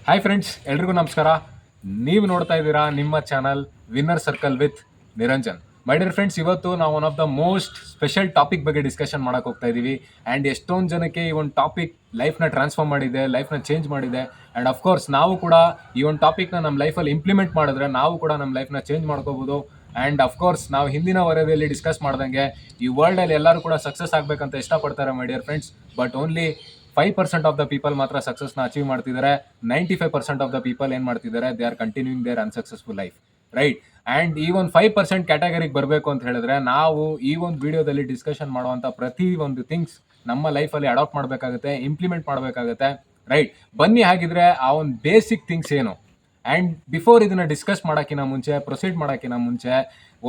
Hi friends, ಎಲ್ರಿಗೂ ನಮಸ್ಕಾರ. ನೀವು ನೋಡ್ತಾ ಇದ್ದೀರಾ ನಿಮ್ಮ channel winner circle with Niranjan. My dear friends, ಇವತ್ತು ನಾವು one of the most special topic ಬಗ್ಗೆ ಡಿಸ್ಕಷನ್ ಮಾಡಕ್ಕೆ ಹೋಗ್ತಾ ಇದ್ದೀವಿ. ಆ್ಯಂಡ್ ಎಷ್ಟೊಂದು ಜನಕ್ಕೆ ಈ ಒಂದು ಟಾಪಿಕ್ ಲೈಫ್ನ ಟ್ರಾನ್ಸ್ಫಾರ್ಮ್ ಮಾಡಿದೆ, ಲೈಫ್ನ ಚೇಂಜ್ ಮಾಡಿದೆ. ಆ್ಯಂಡ್ ಅಫ್ಕೋರ್ಸ್ ನಾವು ಕೂಡ ಈ ಒಂದು ಟಾಪಿಕ್ನ ನಮ್ಮ ಲೈಫಲ್ಲಿ ಇಂಪ್ಲಿಮೆಂಟ್ ಮಾಡಿದ್ರೆ ನಾವು ಕೂಡ ನಮ್ಮ ಲೈಫ್ನ ಚೇಂಜ್ ಮಾಡ್ಕೋಬೋದು. ಆ್ಯಂಡ್ ಅಫ್ಕೋರ್ಸ್ ನಾವು ಹಿಂದಿನ ವರದಿಯಲ್ಲಿ ಡಿಸ್ಕಸ್ ಮಾಡ್ದಂಗೆ ಈ ವರ್ಲ್ಡಲ್ಲಿ ಎಲ್ಲರೂ ಕೂಡ ಸಕ್ಸಸ್ ಆಗಬೇಕಂತ ಇಷ್ಟಪಡ್ತಾರೆ ಮೈ dear friends. But only 5% of the people ಮಾತ್ರ ಸಕ್ಸಸ್ನ ಅಚೀವ್ ಮಾಡ್ತಿದ್ದಾರೆ. 95% ಆಫ್ ದ ಪೀಪಲ್ ಏನು ಮಾಡ್ತಿದ್ದಾರೆ, they are continuing their unsuccessful life, right? And ಈ ಒಂದು 5% ಕ್ಯಾಟಗರಿಗೆ ಬರಬೇಕು ಅಂತ ಹೇಳಿದ್ರೆ ನಾವು ಈ ಒಂದು ವಿಡಿಯೋದಲ್ಲಿ ಡಿಸ್ಕಷನ್ ಮಾಡುವಂಥ ಪ್ರತಿ ಒಂದು ಥಿಂಗ್ಸ್ ನಮ್ಮ ಲೈಫಲ್ಲಿ ಅಡಾಪ್ಟ್ ಮಾಡಬೇಕಾಗುತ್ತೆ, ಇಂಪ್ಲಿಮೆಂಟ್ ಮಾಡಬೇಕಾಗುತ್ತೆ, ರೈಟ್? ಬನ್ನಿ ಹಾಗಿದ್ರೆ ಆ ಒಂದು ಬೇಸಿಕ್ ಥಿಂಗ್ಸ್ ಏನು. ಆ್ಯಂಡ್ ಬಿಫೋರ್ ಇದನ್ನ ಡಿಸ್ಕಸ್ ಮಾಡೋಕ್ಕಿಂತ ಮುಂಚೆ, ಪ್ರೊಸೀಡ್ ಮಾಡೋಕ್ಕಿಂತ ಮುಂಚೆ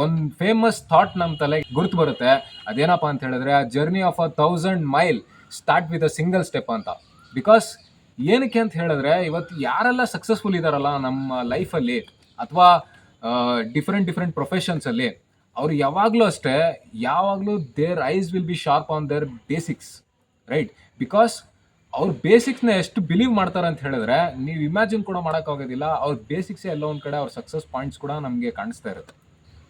ಒಂದು ಫೇಮಸ್ ಥಾಟ್ ನಮ್ಮ ತಲೆಗೆ ಗುರ್ತು ಬರುತ್ತೆ. ಅದೇನಪ್ಪ ಅಂತ ಹೇಳಿದ್ರೆ, ಆ journey of 1000 mile start with a single step ಅಂತ. ಬಿಕಾಸ್ ಏನಕ್ಕೆ ಅಂತ ಹೇಳಿದ್ರೆ, ಇವತ್ತು ಯಾರೆಲ್ಲ ಸಕ್ಸಸ್ಫುಲ್ ಇದ್ದಾರಲ್ಲ ನಮ್ಮ ಲೈಫಲ್ಲಿ ಅಥವಾ ಡಿಫ್ರೆಂಟ್ ಪ್ರೊಫೆಷನ್ಸಲ್ಲಿ, ಅವ್ರು ಯಾವಾಗಲೂ ಅಷ್ಟೇ, ಯಾವಾಗಲೂ there ice will be sharp on there basics, right? Because ಅವ್ರ ಬೇಸಿಕ್ಸ್ನ ಎಷ್ಟು ಬಿಲೀವ್ ಮಾಡ್ತಾರೆ ಅಂತ ಹೇಳಿದ್ರೆ ನೀವು ಇಮ್ಯಾಜಿನ್ ಕೂಡ ಮಾಡೋಕ್ಕಾಗೋದಿಲ್ಲ. ಅವ್ರ ಬೇಸಿಕ್ಸೇ ಎಲ್ಲ ಒಂದು ಕಡೆ ಅವ್ರ ಸಕ್ಸಸ್ ಪಾಯಿಂಟ್ಸ್ ಕೂಡ ನಮಗೆ ಕಾಣಿಸ್ತಾ ಇರುತ್ತೆ,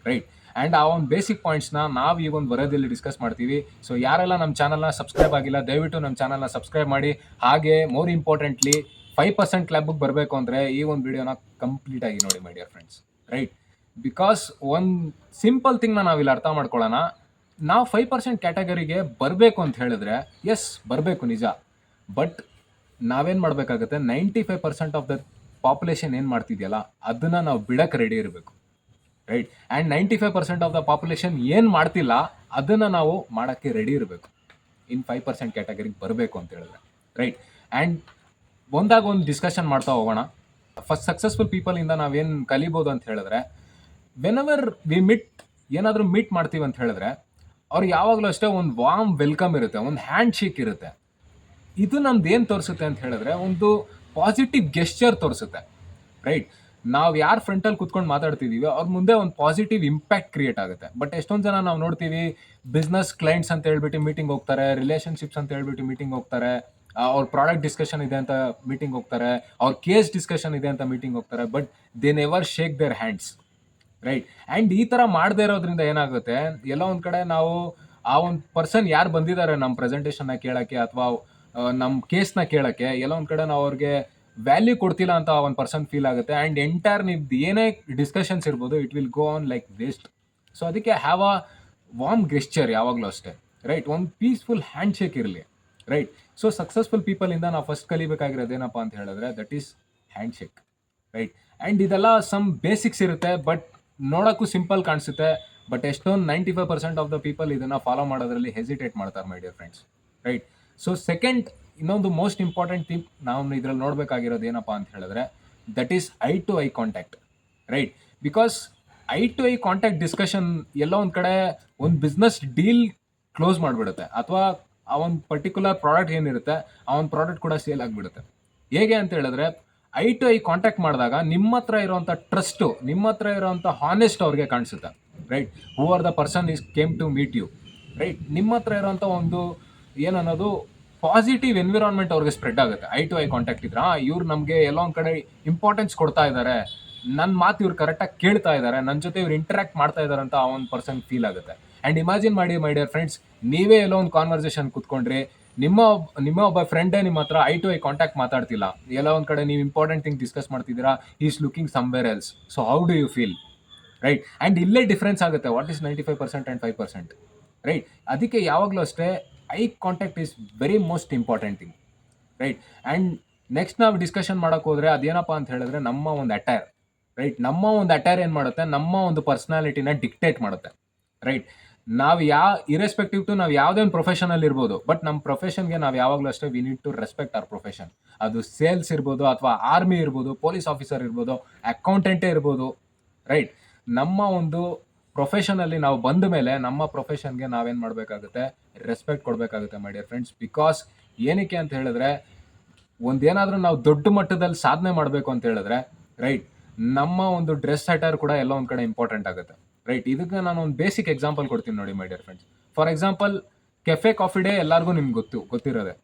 ರೈಟ್? ಆ್ಯಂಡ್ ಆ ಒಂದು ಬೇಸಿಕ್ ಪಾಯಿಂಟ್ಸ್ನ ನಾವು ಈ ಒಂದು ವರದಿಯಲ್ಲಿ ಡಿಸ್ಕಸ್ ಮಾಡ್ತೀವಿ. ಸೊ ಯಾರೆಲ್ಲ ನಮ್ಮ ಚಾನಲ್ನ ಸಬ್ಸ್ಕ್ರೈಬ್ ಆಗಿಲ್ಲ, ದಯವಿಟ್ಟು ನಮ್ಮ ಚಾನಲ್ನ ಸಬ್ಸ್ಕ್ರೈಬ್ ಮಾಡಿ. ಹಾಗೆ ಮೋರ್ ಇಂಪಾರ್ಟೆಂಟ್ಲಿ 5% ಕ್ಲಬ್ಗೆ ಬರಬೇಕು ಅಂದರೆ ಈ ಒಂದು ವಿಡಿಯೋನ ಕಂಪ್ಲೀಟ್ ಆಗಿ ನೋಡಿ ಮೈ ಡಿಯರ್ ಫ್ರೆಂಡ್ಸ್, ರೈಟ್? ಬಿಕಾಸ್ ಒಂದು ಸಿಂಪಲ್ ಥಿಂಗ್ನ ನಾವಿಲ್ಲಿ ಅರ್ಥ ಮಾಡ್ಕೊಳ್ಳೋಣ. ನಾವು 5% ಕ್ಯಾಟಗರಿಗೆ ಬರಬೇಕು ಅಂತ ಹೇಳಿದ್ರೆ, ಎಸ್ ಬರಬೇಕು ನಿಜ. ಬಟ್ ನಾವೇನು ಮಾಡಬೇಕಾಗುತ್ತೆ, 95% ಆಫ್ ದ ಪಾಪ್ಯುಲೇಷನ್ ಏನು ಮಾಡ್ತಿದೆಯಲ್ಲ ಅದನ್ನು ನಾವು ಬಿಡಕ್ಕೆ ರೆಡಿ ಇರಬೇಕು, right? And 95% of the population ಏನು ಮಾಡ್ತಿಲ್ಲ ಅದನ್ನು ನಾವು ಮಾಡೋಕ್ಕೆ ರೆಡಿ ಇರಬೇಕು ಇನ್ 5% ಕ್ಯಾಟಗರಿಗೆ ಬರಬೇಕು ಅಂತ ಹೇಳಿದ್ರೆ, ರೈಟ್? ಆ್ಯಂಡ್ ಒಂದಾಗ ಒಂದು ಡಿಸ್ಕಷನ್ ಮಾಡ್ತಾ ಹೋಗೋಣ. ಫಸ್ಟ್ ಸಕ್ಸಸ್ಫುಲ್ ಪೀಪಲಿಂದ ನಾವೇನು ಕಲಿಬೋದು ಅಂತ ಹೇಳಿದ್ರೆ, ವೆನ್ ಎವರ್ ವಿ ಏನಾದರೂ ಮೀಟ್ ಮಾಡ್ತೀವಿ ಅಂತ ಹೇಳಿದ್ರೆ ಅವ್ರು ಯಾವಾಗಲೂ ಅಷ್ಟೇ ಒಂದು ವಾರ್ಮ್ ವೆಲ್ಕಮ್ ಇರುತ್ತೆ, ಒಂದು ಹ್ಯಾಂಡ್ ಶೇಕ್ ಇರುತ್ತೆ. ಇದು ನಮ್ದು ಏನು ತೋರಿಸುತ್ತೆ ಅಂತ ಹೇಳಿದ್ರೆ, ಒಂದು ಪಾಸಿಟಿವ್ ಗೆಸ್ಚರ್ ತೋರಿಸುತ್ತೆ, ರೈಟ್? ನಾವು ಯಾರು ಫ್ರಂಟಲ್ಲಿ ಕುತ್ಕೊಂಡು ಮಾತಾಡ್ತಿದ್ದೀವಿ ಅವ್ರ ಮುಂದೆ ಒಂದು ಪಾಸಿಟಿವ್ ಇಂಪ್ಯಾಕ್ಟ್ ಕ್ರಿಯೇಟ್ ಆಗುತ್ತೆ. ಬಟ್ ಎಷ್ಟೊಂದು ಜನ ನಾವು ನೋಡ್ತೀವಿ, ಬಿಸ್ನೆಸ್ ಕ್ಲೈಂಟ್ಸ್ ಅಂತ ಹೇಳ್ಬಿಟ್ಟು ಮೀಟಿಂಗ್ ಹೋಗ್ತಾರೆ, ರಿಲೇಷನ್ಶಿಪ್ಸ್ ಅಂತ ಹೇಳ್ಬಿಟ್ಟು ಮೀಟಿಂಗ್ ಹೋಗ್ತಾರೆ, ಅವ್ರ ಪ್ರಾಡಕ್ಟ್ ಡಿಸ್ಕಷನ್ ಇದೆ ಅಂತ ಮೀಟಿಂಗ್ ಹೋಗ್ತಾರೆ, ಅವ್ರ ಕೇಸ್ ಡಿಸ್ಕಷನ್ ಇದೆ ಅಂತ ಮೀಟಿಂಗ್ ಹೋಗ್ತಾರೆ. But they never shake their hands, right? And ಈ ಥರ ಮಾಡದೇ ಇರೋದ್ರಿಂದ ಏನಾಗುತ್ತೆ, ಎಲ್ಲ ಒಂದು ಕಡೆ ನಾವು ಆ ಒಂದು ಪರ್ಸನ್ ಯಾರು ಬಂದಿದ್ದಾರೆ ನಮ್ಮ ಪ್ರೆಸೆಂಟೇಷನ್ನ ಕೇಳೋಕ್ಕೆ ಅಥವಾ ನಮ್ಮ ಕೇಸ್ನ ಕೇಳೋಕ್ಕೆ, ಎಲ್ಲ ಒಂದು ಕಡೆ ನಾವು ಅವ್ರಿಗೆ ವ್ಯಾಲ್ಯೂ ಕೊಡ್ತಿಲ್ಲ ಅಂತ ಒಂದು ಪರ್ಸನ್ ಫೀಲ್ ಆಗುತ್ತೆ. ಆ್ಯಂಡ್ ಎಂಟೈರ್ ನಿಮ್ದು ಏನೇ ಡಿಸ್ಕಷನ್ಸ್ ಇರ್ಬೋದು, it will go on like waste. So ಅದಕ್ಕೆ ಹ್ಯಾವ್ ಅ ವಾರ್ಮ್ ಗೆಸ್ಚರ್ ಯಾವಾಗಲೂ ಅಷ್ಟೇ, ರೈಟ್? ಒಂದು ಪೀಸ್ಫುಲ್ ಹ್ಯಾಂಡ್ ಶೇಕ್ ಇರಲಿ, ರೈಟ್? ಸೊ ಸಕ್ಸಸ್ಫುಲ್ ಪೀಪಲಿಂದ ನಾವು ಫಸ್ಟ್ ಕಲಿಬೇಕಾಗಿರೋದೇನಪ್ಪ ಅಂತ ಹೇಳಿದ್ರೆ, that is hand shake, right? And ಇದೆಲ್ಲ ಸಮ್ ಬೇಸಿಕ್ಸ್ ಇರುತ್ತೆ, ಬಟ್ ನೋಡೋಕ್ಕೂ ಸಿಂಪಲ್ ಕಾಣಿಸುತ್ತೆ. ಬಟ್ ಎಷ್ಟೊಂದು 95% ಆಫ್ ದ ಪೀಪಲ್ ಇದನ್ನು ಫಾಲೋ ಮಾಡೋದ್ರಲ್ಲಿ ಹೆಸಿಟೇಟ್ ಮಾಡ್ತಾರೆ my dear friends, right? So second, ಇನ್ನೊಂದು ಮೋಸ್ಟ್ ಇಂಪಾರ್ಟೆಂಟ್ ಥಿಂಗ್ ನಾವು ಇದರಲ್ಲಿ ನೋಡಬೇಕಾಗಿರೋದು ಏನಪ್ಪ ಅಂತ ಹೇಳಿದ್ರೆ, that is eye to eye contact, right? Because eye to eye contact discussion ಎಲ್ಲ ಒಂದು ಕಡೆ ಒಂದು ಬಿಸ್ನೆಸ್ ಡೀಲ್ ಕ್ಲೋಸ್ ಮಾಡಿಬಿಡುತ್ತೆ, ಅಥವಾ ಆ ಒಂದು ಪರ್ಟಿಕ್ಯುಲರ್ ಪ್ರಾಡಕ್ಟ್ ಏನಿರುತ್ತೆ ಆ ಒಂದು ಪ್ರಾಡಕ್ಟ್ ಕೂಡ ಸೇಲ್ ಆಗಿಬಿಡುತ್ತೆ. ಹೇಗೆ ಅಂತ ಹೇಳಿದ್ರೆ, ಐ ಟು ಐ ಕಾಂಟ್ಯಾಕ್ಟ್ ಮಾಡಿದಾಗ ನಿಮ್ಮ ಹತ್ರ ಇರೋವಂಥ ಟ್ರಸ್ಟು, ನಿಮ್ಮ ಹತ್ರ ಇರೋವಂಥ ಹಾನೆಸ್ಟ್ ಅವ್ರಿಗೆ ಕಾಣಿಸುತ್ತೆ, right? Who are the person is came to meet you, right? ನಿಮ್ಮ ಹತ್ರ ಇರೋವಂಥ ಒಂದು ಏನನ್ನೋದು ಪಾಸಿಟಿವ್ ಎನ್ವಿರಾನ್ಮೆಂಟ್ ಅವ್ರಿಗೆ ಸ್ಪ್ರೆಡ್ ಆಗುತ್ತೆ. ಐ ಟು ಐ ಕಾಂಟ್ಯಾಕ್ಟ್ ಇದ್ರೆ, ಇವ್ರು ನಮಗೆ ಎಲ್ಲ ಒಂದು ಕಡೆ ಇಂಪಾರ್ಟೆನ್ಸ್ ಕೊಡ್ತಾ ಇದ್ದಾರೆ, ನನ್ನ ಮಾತು ಇವ್ರು ಕರೆಕ್ಟಾಗಿ ಕೇಳ್ತಾ ಇದ್ದಾರೆ, ನನ್ನ ಜೊತೆ ಇವ್ರು ಇಂಟ್ರಾಕ್ಟ್ ಮಾಡ್ತಾ ಇದ್ದಾರೆ ಅಂತ ಆ ಒಂದು ಪರ್ಸನ್ ಫೀಲ್ ಆಗುತ್ತೆ. ಆ್ಯಂಡ್ ಇಮ್ಯಾಜಿನ್ ಮಾಡಿ ಮೈ ಡಿಯರ್ ಫ್ರೆಂಡ್ಸ್, ನೀವೇ ಎಲ್ಲೋ ಒಂದು ಕಾನ್ವರ್ಸೇಷನ್ ಕೂತ್ಕೊಂಡ್ರಿ, ನಿಮ್ಮ ಒಬ್ಬ ಫ್ರೆಂಡೇ ನಿಮ್ಮ ಹತ್ರ ಐ ಟು ಐ ಕಾಂಟ್ಯಾಕ್ಟ್ ಮಾತಾಡ್ತಿಲ್ಲ, ಎಲ್ಲ ಒಂದು ಕಡೆ ನೀವು ಇಂಪಾರ್ಟೆಂಟ್ ಥಿಂಗ್ ಡಿಸ್ಕಸ್ ಮಾಡ್ತಿದ್ದೀರಾ, is looking somewhere else. So how do you feel, right? And ಇಲ್ಲೇ ಡಿಫ್ರೆನ್ಸ್ ಆಗುತ್ತೆ, ವಾಟ್ ಈಸ್ 95% ಆ್ಯಂಡ್ 5%, ರೈಟ್? ಅದಕ್ಕೆ ಯಾವಾಗಲೂ ಅಷ್ಟೇ eye contact is very most important thing, right? And next ನಾವು ಡಿಸ್ಕಷನ್ ಮಾಡೋಕೆ ಹೋದರೆ ಅದೇನಪ್ಪ ಅಂತ ಹೇಳಿದ್ರೆ, ನಮ್ಮ ಒಂದು ಅಟೈರ್, ರೈಟ್? ನಮ್ಮ ಒಂದು ಅಟೈರ್ ಏನು ಮಾಡುತ್ತೆ, ನಮ್ಮ ಒಂದು ಪರ್ಸ್ನಾಲಿಟಿನ ಡಿಕ್ಟೇಟ್ ಮಾಡುತ್ತೆ, ರೈಟ್? ನಾವು ಇರೆಸ್ಪೆಕ್ಟಿವ್ ಟು ನಾವು ಯಾವುದೇ ಒಂದು ಪ್ರೊಫೆಷನಲ್ಲಿ ಇರ್ಬೋದು, ಬಟ್ ನಮ್ಮ ಪ್ರೊಫೆಷನ್ಗೆ ನಾವು ಯಾವಾಗಲೂ ಅಷ್ಟೇ we need to respect our profession. ಅದು ಸೇಲ್ಸ್ ಇರ್ಬೋದು, ಅಥವಾ ಆರ್ಮಿ ಇರ್ಬೋದು, ಪೊಲೀಸ್ ಆಫೀಸರ್ ಇರ್ಬೋದು, ಅಕೌಂಟೆಂಟೇ ಇರ್ಬೋದು, ರೈಟ್? ನಮ್ಮ ಒಂದು ಪ್ರೊಫೆಷನಲ್ಲಿ ನಾವು ಬಂದ ಮೇಲೆ ನಮ್ಮ ಪ್ರೊಫೆಷನ್ಗೆ ನಾವೇನು ಮಾಡಬೇಕಾಗುತ್ತೆ, ರೆಸ್ಪೆಕ್ಟ್ ಕೊಡಬೇಕಾಗುತ್ತೆ ಮೈ ಡಿಯರ್ ಫ್ರೆಂಡ್ಸ್. ಬಿಕಾಸ್ ಏನಕ್ಕೆ ಅಂತ ಹೇಳಿದ್ರೆ, ಒಂದೇನಾದರೂ ನಾವು ದೊಡ್ಡ ಮಟ್ಟದಲ್ಲಿ ಸಾಧನೆ ಮಾಡಬೇಕು ಅಂತ ಹೇಳಿದ್ರೆ, ರೈಟ್, ನಮ್ಮ ಒಂದು ಡ್ರೆಸ್ ಅಟೈರ್ ಕೂಡ ಎಲ್ಲ ಒಂದು ಕಡೆ ಇಂಪಾರ್ಟೆಂಟ್ ಆಗುತ್ತೆ, ರೈಟ್? ಇದಕ್ಕೆ ನಾನು ಒಂದು ಬೇಸಿಕ್ ಎಕ್ಸಾಂಪಲ್ ಕೊಡ್ತೀನಿ ನೋಡಿ ಮೈ dear friends. For example, cafe coffee day ಎಲ್ಲರಿಗೂ ನಿಮ್ಗೆ ಗೊತ್ತಿರೋದೆ.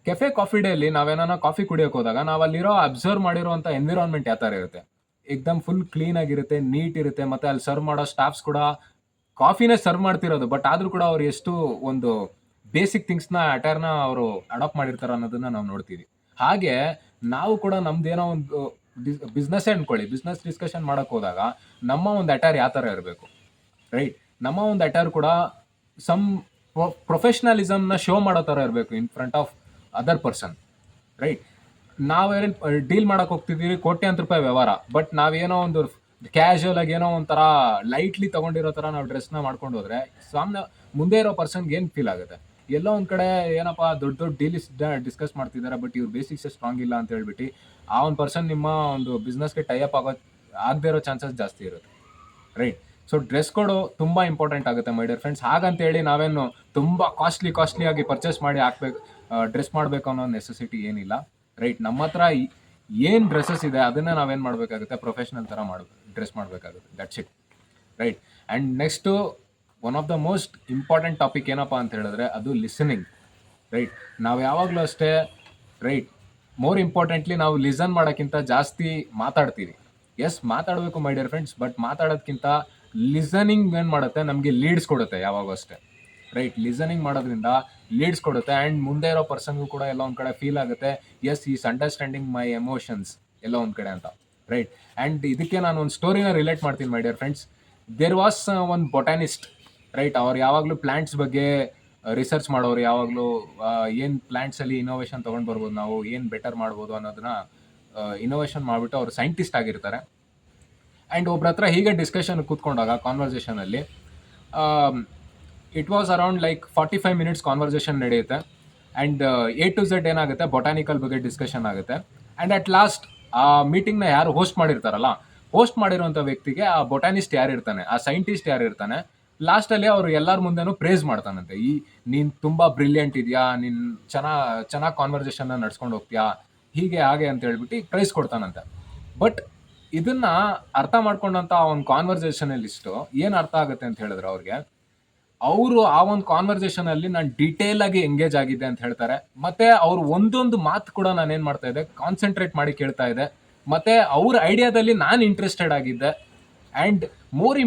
ಕೆಫೆ ಕಾಫಿ ಡೇಲಿ ನಾವೇನಾನ ಕಾಫಿ ಕುಡಿಯೋಕೆ ಹೋದಾಗ ನಾವು ಅಲ್ಲಿರೋ ಅಬ್ಸರ್ವ್ ಮಾಡಿರುವಂಥ ಎನ್ವಿರಾನ್ಮೆಂಟ್ ಯಾವ ಥರ ಇರುತ್ತೆ, ಏಕ್ದಮ್ ಫುಲ್ ಕ್ಲೀನ್ ಆಗಿರುತ್ತೆ, ನೀಟ್ ಇರುತ್ತೆ, ಮತ್ತೆ ಅಲ್ಲಿ ಸರ್ವ್ ಮಾಡೋ ಸ್ಟಾಫ್ಸ್ ಕೂಡ ಕಾಫಿನೇ ಸರ್ವ್ ಮಾಡ್ತಿರೋದು, ಬಟ್ ಆದ್ರೂ ಕೂಡ ಅವ್ರು ಎಷ್ಟು ಒಂದು ಬೇಸಿಕ್ ಥಿಂಗ್ಸ್ನ ಅಟೈರ್ನ ಅವರು ಅಡಾಪ್ಟ್ ಮಾಡಿರ್ತಾರೆ ಅನ್ನೋದನ್ನ ನಾವು ನೋಡ್ತೀವಿ. ಹಾಗೆ ನಾವು ಕೂಡ ನಮ್ದೇನೋ ಒಂದು ಬಿಸ್ನೆಸ್ಸೇ ಅನ್ಕೊಳ್ಳಿ, ಬಿಸ್ನೆಸ್ ಡಿಸ್ಕಷನ್ ಮಾಡಕ್ ಹೋದಾಗ ನಮ್ಮ ಒಂದು ಅಟೈರ್ ಯಾವ ಥರ ಇರಬೇಕು, ರೈಟ್? ನಮ್ಮ ಒಂದು ಅಟೈರ್ ಕೂಡ ಸಮ್ ಪ್ರೊಫೆಷ್ನಲಿಸಮ್ನ ಶೋ ಮಾಡೋ ಥರ ಇರಬೇಕು in front of other person, right? ನಾವೇನು ಡೀಲ್ ಮಾಡಕ್ ಹೋಗ್ತಿದ್ದೀವಿ ಕೋಟ್ಯಾಂತರ ರೂಪಾಯಿ ವ್ಯವಹಾರ, ಬಟ್ ನಾವೇನೋ ಒಂದು ಕ್ಯಾಶುವಲ್ ಆಗಿ ಏನೋ ಒಂಥರ ಲೈಟ್ಲಿ ತಗೊಂಡಿರೋ ಥರ ನಾವು ಡ್ರೆಸ್ನ ಮಾಡ್ಕೊಂಡು ಹೋದ್ರೆ ಸಾಮ್ನೆ ಮುಂದೆ ಇರೋ ಪರ್ಸನ್ಗೆ ಏನು ಫೀಲ್ ಆಗುತ್ತೆ? ಎಲ್ಲೋ ಒಂದು ಕಡೆ ಏನಪ್ಪ ದೊಡ್ಡ ದೊಡ್ಡ ಡೀಲಿಸ್ ಡಿಸ್ಕಸ್ ಮಾಡ್ತಿದ್ದಾರೆ, ಬಟ್ ಇವ್ರ ಬೇಸಿಕ್ಸ್ ಸ್ಟ್ರಾಂಗ್ ಇಲ್ಲ ಅಂತ ಹೇಳ್ಬಿಟ್ಟು ಆ ಒಂದು ಪರ್ಸನ್ ನಿಮ್ಮ ಒಂದು ಬಿಸ್ನೆಸ್ಗೆ ಟೈಅಪ್ ಆಗದೇ ಇರೋ ಚಾನ್ಸಸ್ ಜಾಸ್ತಿ ಇರುತ್ತೆ, ರೈಟ್? ಸೊ ಡ್ರೆಸ್ ಕೋಡು ತುಂಬ ಇಂಪಾರ್ಟೆಂಟ್ ಆಗುತ್ತೆ ಮೈ ಡಿಯರ್ ಫ್ರೆಂಡ್ಸ್. ಹಾಗಂತೇಳಿ ನಾವೇನು ತುಂಬ ಕಾಸ್ಟ್ಲಿ ಆಗಿ ಪರ್ಚೇಸ್ ಮಾಡಿ ಹಾಕ್ಬೇಕು, ಡ್ರೆಸ್ ಮಾಡಬೇಕು ಅನ್ನೋ ನೆಸೆಸಿಟಿ ಏನಿಲ್ಲ, ರೈಟ್? ನಮ್ಮ ಹತ್ರ ಏನು ಡ್ರೆಸ್ಸಸ್ ಇದೆ ಅದನ್ನು ನಾವೇನು ಮಾಡಬೇಕಾಗುತ್ತೆ, ಪ್ರೊಫೆಷ್ನಲ್ ಥರ ಡ್ರೆಸ್ ಮಾಡಬೇಕಾಗುತ್ತೆ, that's it, right? And next one of the most important topic ಏನಪ್ಪ ಅಂತ ಹೇಳಿದ್ರೆ ಅದು ಲಿಸನಿಂಗ್, ರೈಟ್? ನಾವು ಯಾವಾಗಲೂ ಅಷ್ಟೇ, ರೈಟ್? ಮೋರ್ ಇಂಪಾರ್ಟೆಂಟ್ಲಿ ನಾವು ಲಿಸನ್ ಮಾಡೋಕ್ಕಿಂತ ಜಾಸ್ತಿ ಮಾತಾಡ್ತೀವಿ. ಎಸ್, ಮಾತಾಡಬೇಕು ಮೈ ಡಿಯರ್ ಫ್ರೆಂಡ್ಸ್, ಬಟ್ ಮಾತಾಡೋದ್ಕಿಂತ ಲಿಸನಿಂಗ್ ಏನು ಮಾಡುತ್ತೆ, ನಮಗೆ ಲೀಡ್ಸ್ ಕೊಡುತ್ತೆ ಯಾವಾಗೂ ಅಷ್ಟೇ, ರೈಟ್? ಲಿಸನಿಂಗ್ ಮಾಡೋದ್ರಿಂದ ಲೀಡ್ಸ್ ಕೊಡುತ್ತೆ ಆ್ಯಂಡ್ ಮುಂದೆ ಇರೋ ಪರ್ಸನ್ಗೂ ಕೂಡ ಎಲ್ಲ ಒಂದು ಕಡೆ ಫೀಲ್ ಆಗುತ್ತೆ, yes is understanding my emotions ಎಲ್ಲ ಒಂದು ಕಡೆ ಅಂತ, ರೈಟ್? ಆ್ಯಂಡ್ ಇದಕ್ಕೆ ನಾನು ಒಂದು ಸ್ಟೋರಿನ ರಿಲೇಟ್ ಮಾಡ್ತೀನಿ my dear friends. There was ಒಂದು ಬೊಟಾನಿಸ್ಟ್, ರೈಟ್? ಅವ್ರು ಯಾವಾಗಲೂ ಪ್ಲ್ಯಾಂಟ್ಸ್ ಬಗ್ಗೆ ರಿಸರ್ಚ್ ಮಾಡೋರು, ಯಾವಾಗಲೂ ಏನು ಪ್ಲ್ಯಾಂಟ್ಸಲ್ಲಿ ಇನೋವೇಷನ್ ತೊಗೊಂಡು ಬರ್ಬೋದು, ನಾವು ಏನು ಬೆಟರ್ ಮಾಡ್ಬೋದು ಅನ್ನೋದನ್ನ ಇನೋವೇಷನ್ ಮಾಡಿಬಿಟ್ಟು ಅವರು ಸೈಂಟಿಸ್ಟ್ ಆಗಿರ್ತಾರೆ. ಆ್ಯಂಡ್ ಒಬ್ರ ಹತ್ರ ಹೀಗೆ ಡಿಸ್ಕಷನ್ ಕೂತ್ಕೊಂಡಾಗ ಕಾನ್ವರ್ಸೇಷನಲ್ಲಿ it was around like 45 minutes conversation ನಡೆಯುತ್ತೆ. ಆ್ಯಂಡ್ A to Z ಏನಾಗುತ್ತೆ, ಬೊಟಾನಿಕಲ್ ಬಗ್ಗೆ ಡಿಸ್ಕಷನ್ ಆಗುತ್ತೆ. ಆ್ಯಂಡ್ ಅಟ್ ಲಾಸ್ಟ್ ಆ ಮೀಟಿಂಗ್ನ ಯಾರು ಹೋಸ್ಟ್ ಮಾಡಿರ್ತಾರಲ್ಲ, ಹೋಸ್ಟ್ ಮಾಡಿರೋಂಥ ವ್ಯಕ್ತಿಗೆ ಆ ಬೊಟಾನಿಸ್ಟ್ ಯಾರಿರ್ತಾನೆ, ಆ ಸೈಂಟಿಸ್ಟ್ ಯಾರಿರ್ತಾನೆ, ಲಾಸ್ಟಲ್ಲಿ ಅವರು ಎಲ್ಲರ ಮುಂದೆನೂ ಪ್ರೇಸ್ ಮಾಡ್ತಾನಂತೆ. ನೀನು ತುಂಬ ಬ್ರಿಲಿಯಂಟ್ ಇದೆಯಾ, ನೀನು ಚೆನ್ನಾಗಿ ಕಾನ್ವರ್ಸೇಷನ್ನ ನಡ್ಸ್ಕೊಂಡು ಹೋಗ್ತೀಯಾ, ಹೀಗೆ ಹಾಗೆ ಅಂತ ಹೇಳ್ಬಿಟ್ಟು ಪ್ರೈಸ್ ಕೊಡ್ತಾನಂತೆ. ಬಟ್ ಇದನ್ನ ಅರ್ಥ ಮಾಡ್ಕೊಂಡಂಥ ಒಂದು ಕಾನ್ವರ್ಸೇಷನಲಿಸ್ಟು ಏನು ಅರ್ಥ ಆಗುತ್ತೆ ಅಂತ ಹೇಳಿದ್ರೆ ಅವರು ಆ ಒಂದು ಕಾನ್ವರ್ಸೇಷನಲ್ಲಿ ನಾನು ಡೀಟೇಲ್ ಆಗಿ ಎಂಗೇಜ್ ಆಗಿದ್ದೆ ಅಂತ ಹೇಳ್ತಾರೆ. ಮತ್ತೆ ಅವ್ರು ಒಂದೊಂದು ಮಾತು ಕೂಡ ನಾನು ಏನು ಮಾಡ್ತಾ ಇದ್ದೆ, ಕಾನ್ಸಂಟ್ರೇಟ್ ಮಾಡಿ ಕೇಳ್ತಾ ಇದ್ದೆ, ಮತ್ತೆ ಅವ್ರ ಐಡಿಯಾದಲ್ಲಿ ನಾನು ಇಂಟ್ರೆಸ್ಟೆಡ್ ಆಗಿದ್ದೆ. ಆ್ಯಂಡ್ ಮೋರ್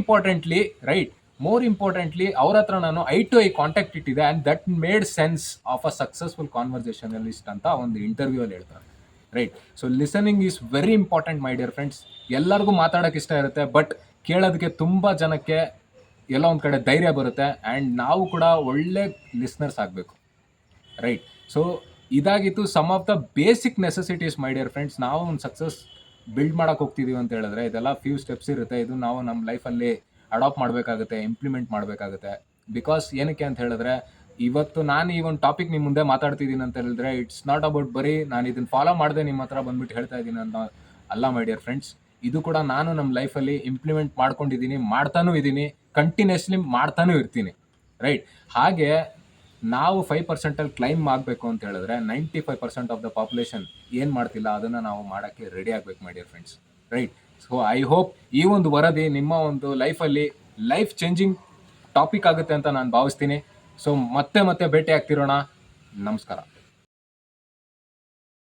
ಇಂಪಾರ್ಟೆಂಟ್ಲಿ ಅವ್ರ ಹತ್ರ ನಾನು ಐ ಟು ಐ ಕಾಂಟ್ಯಾಕ್ಟ್ ಇಟ್ಟಿದೆ. And that made sense of a successful conversationalist ಅಂತ ಒಂದು ಇಂಟರ್ವ್ಯೂ ಅಲ್ಲಿ ಹೇಳ್ತಾರೆ, right? So listening is very important my dear friends. ಎಲ್ಲರಿಗೂ ಮಾತಾಡೋಕೆ ಇಷ್ಟ ಇರುತ್ತೆ, ಬಟ್ ಕೇಳೋದಕ್ಕೆ ತುಂಬ ಜನಕ್ಕೆ ಎಲ್ಲ ಒಂದು ಕಡೆ ಧೈರ್ಯ ಬರುತ್ತೆ. ಆ್ಯಂಡ್ ನಾವು ಕೂಡ ಒಳ್ಳೆ ಲಿಸ್ನರ್ಸ್ ಆಗಬೇಕು, ರೈಟ್? ಸೊ ಇದಾಗಿತ್ತು some of the basic necessities my dear friends. ನಾವು ಒಂದು ಸಕ್ಸಸ್ ಬಿಲ್ಡ್ ಮಾಡೋಕೆ ಹೋಗ್ತಿದ್ದೀವಿ ಅಂತ ಹೇಳಿದ್ರೆ ಇದೆಲ್ಲ ಫ್ಯೂ ಸ್ಟೆಪ್ಸ್ ಇರುತ್ತೆ. ಇದು ನಾವು ನಮ್ಮ ಲೈಫಲ್ಲಿ ಅಡಾಪ್ಟ್ ಮಾಡಬೇಕಾಗುತ್ತೆ, ಇಂಪ್ಲಿಮೆಂಟ್ ಮಾಡಬೇಕಾಗುತ್ತೆ. ಬಿಕಾಸ್ ಏನಕ್ಕೆ ಅಂತ ಹೇಳಿದ್ರೆ ಇವತ್ತು ನಾನು ಈ ಒಂದು ಟಾಪಿಕ್ ನಿಮ್ಮ ಮುಂದೆ ಮಾತಾಡ್ತಿದ್ದೀನಿ ಅಂತ ಹೇಳಿದ್ರೆ ಇಟ್ಸ್ ನಾಟ್ ಅಬೌಟ್ ಬರೀ ನಾನು ಇದನ್ನು ಫಾಲೋ ಮಾಡದೆ ನಿಮ್ಮ ಹತ್ರ ಬಂದ್ಬಿಟ್ಟು ಹೇಳ್ತಾ ಇದ್ದೀನಿ ಅಂತ ಅಲ್ಲ ಮೈ ಡಿಯರ್ ಫ್ರೆಂಡ್ಸ್. ಇದು ಕೂಡ ನಾನು ನಮ್ಮ ಲೈಫಲ್ಲಿ ಇಂಪ್ಲಿಮೆಂಟ್ ಮಾಡ್ಕೊಂಡಿದ್ದೀನಿ, ಮಾಡ್ತಾನೂ ಇದ್ದೀನಿ, ಕಂಟಿನ್ಯೂಸ್ಲಿ ಮಾಡ್ತಾನೂ ಇರ್ತೀನಿ, ರೈಟ್? ಹಾಗೆ ನಾವು 5% ಕ್ಲೈಮ್ ಆಗಬೇಕು ಅಂತ ಹೇಳಿದ್ರೆ 95% ಆಫ್ ದ ಪಾಪ್ಯುಲೇಷನ್ ಏನು ಮಾಡ್ತಿಲ್ಲ ಅದನ್ನು ನಾವು ಮಾಡೋಕ್ಕೆ ರೆಡಿ ಆಗಬೇಕು ಮೈ dear friends, right? So I hope ಈ ಒಂದು ವರದಿ ನಿಮ್ಮ ಒಂದು ಲೈಫಲ್ಲಿ ಲೈಫ್ ಚೇಂಜಿಂಗ್ ಟಾಪಿಕ್ ಆಗುತ್ತೆ ಅಂತ ನಾನು ಭಾವಿಸ್ತೀನಿ. ಸೊ ಮತ್ತೆ ಭೇಟಿ ಆಗ್ತಿರೋಣ. ನಮಸ್ಕಾರ.